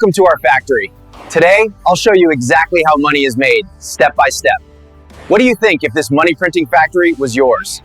Welcome to our factory. Today, I'll show you exactly how money is made, step by step. What do you think if this money printing factory was yours?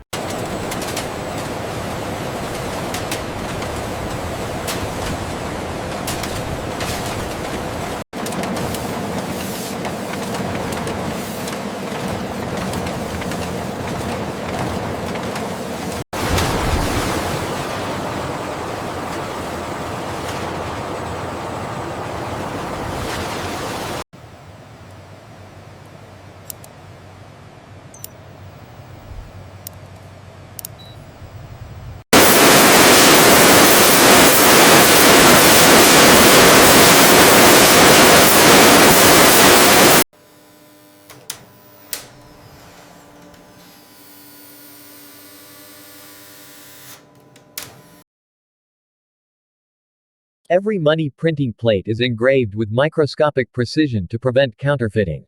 Every money printing plate is engraved with microscopic precision to prevent counterfeiting.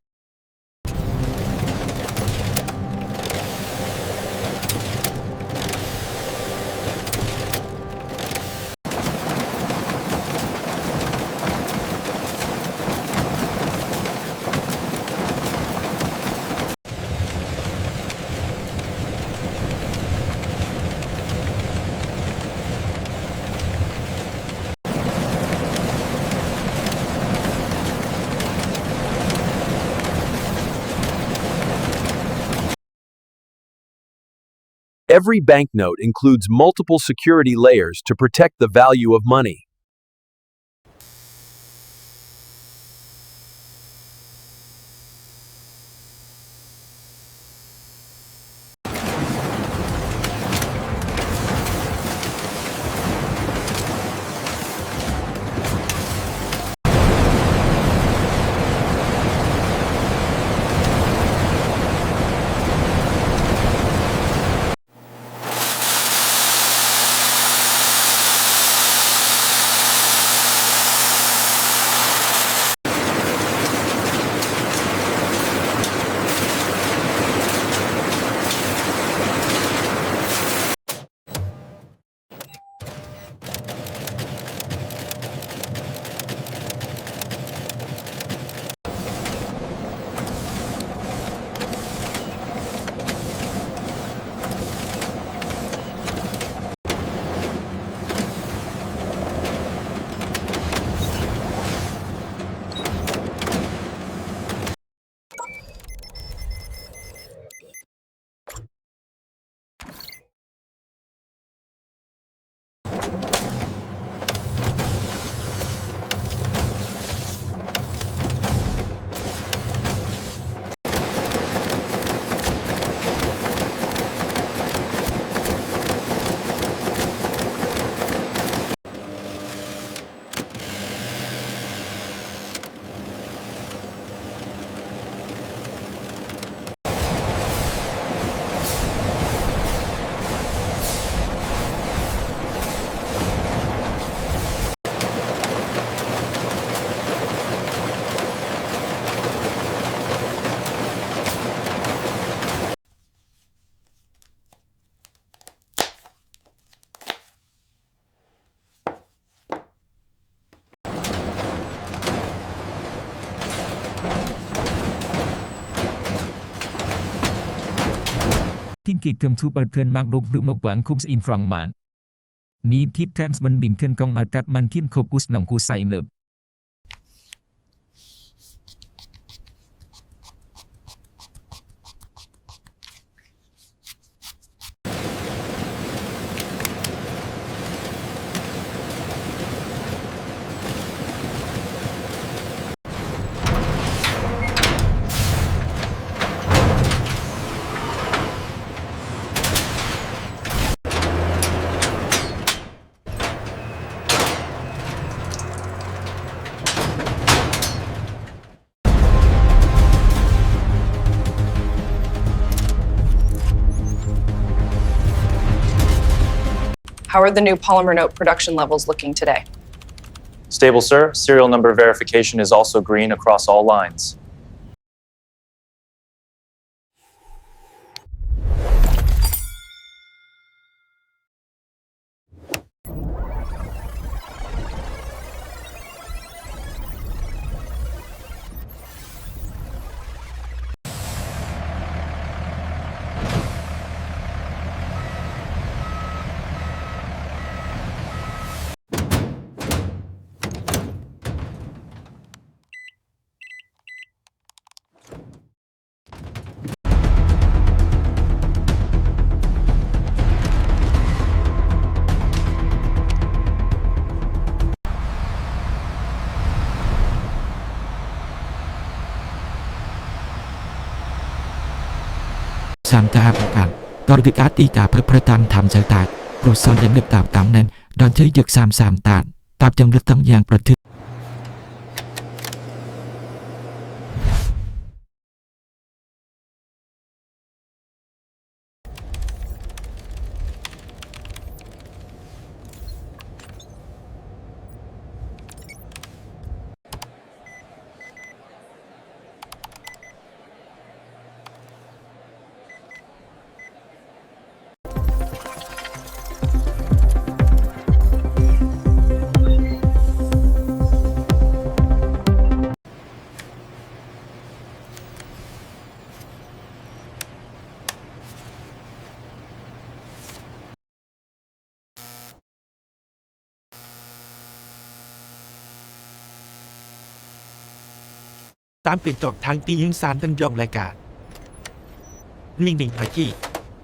Every banknote includes multiple security layers to protect the value of money. Thiên kỳ cầm thu bật thân mang đục đựng một quán khung in front mạng. Ní thiết trans bên bình thân công ở các man thiên khổ cus nòng cu say nợp. How are the new polymer note production levels looking today? Stable, sir. Serial number verification is also green across all lines. Sam taប្រកាសតរវិកាទីតាប្រតាមធម្មចតាប្រសិនយ៉ាងនឹកតាមនឹងដល់ជ័យយកសាមតាប់ចំរឹកទាំងយ៉ាងប្រតិ ตามติดต่อทางที่ยิงสารตั้งยองรายการลิงหนิงพากี้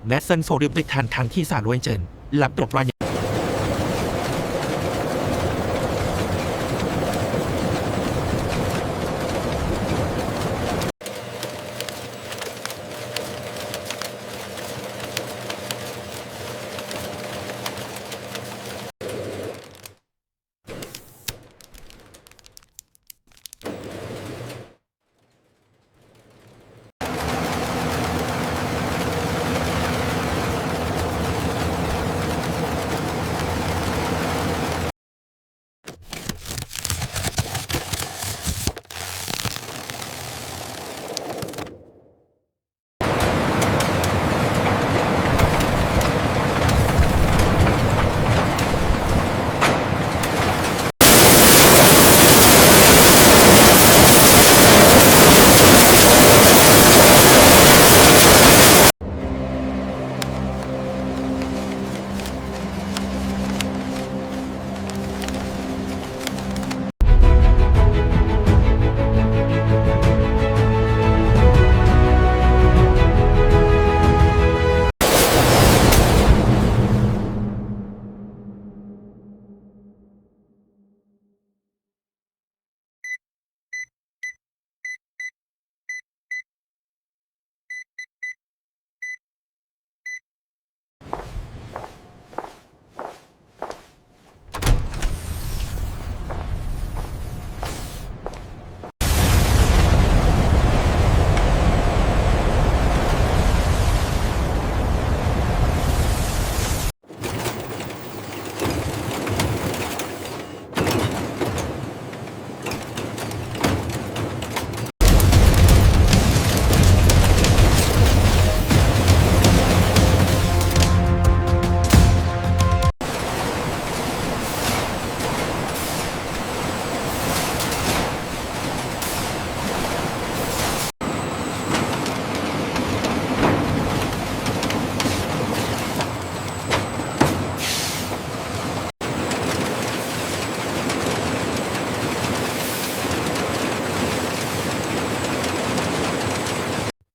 และเซนโซเรียมได้ทางที่สารไว้เจนหลับตรวจวัน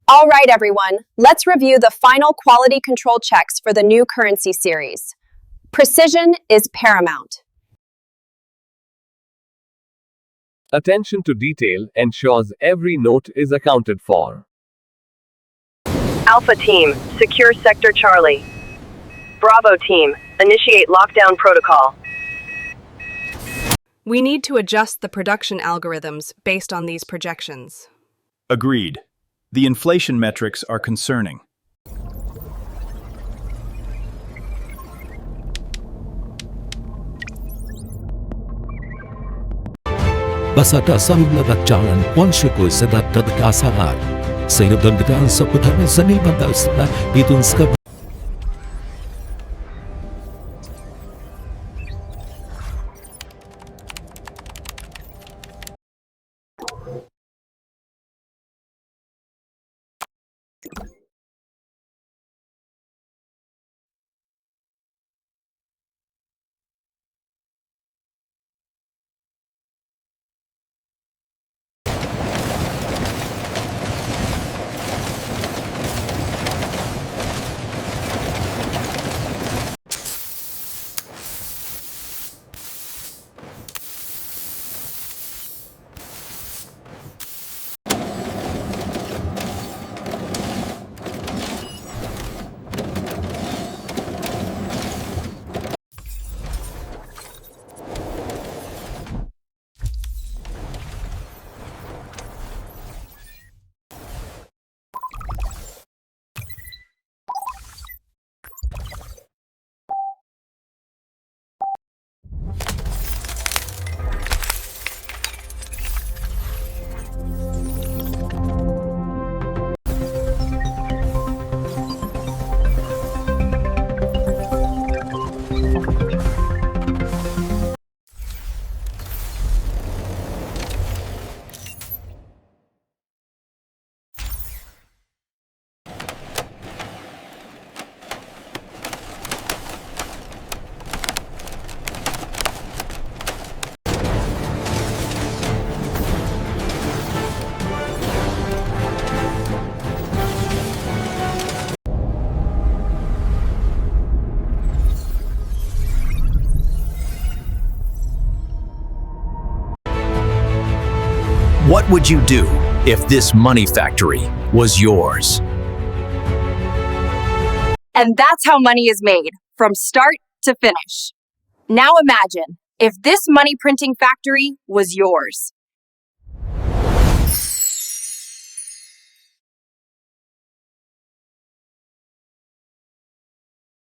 All right, everyone, let's review the final quality control checks for the new currency series. Precision is paramount. Attention to detail ensures every note is accounted for. Alpha Team, secure Sector Charlie. Bravo Team, initiate lockdown protocol. We need to adjust the production algorithms based on these projections. Agreed. The inflation metrics are concerning. Basada samlagat jalan Wanshuku sedat terkasahat. Sehingga dengan seputar seni bandar selat itu skep. What would you do if this money factory was yours? And that's how money is made, from start to finish. Now imagine if this money printing factory was yours.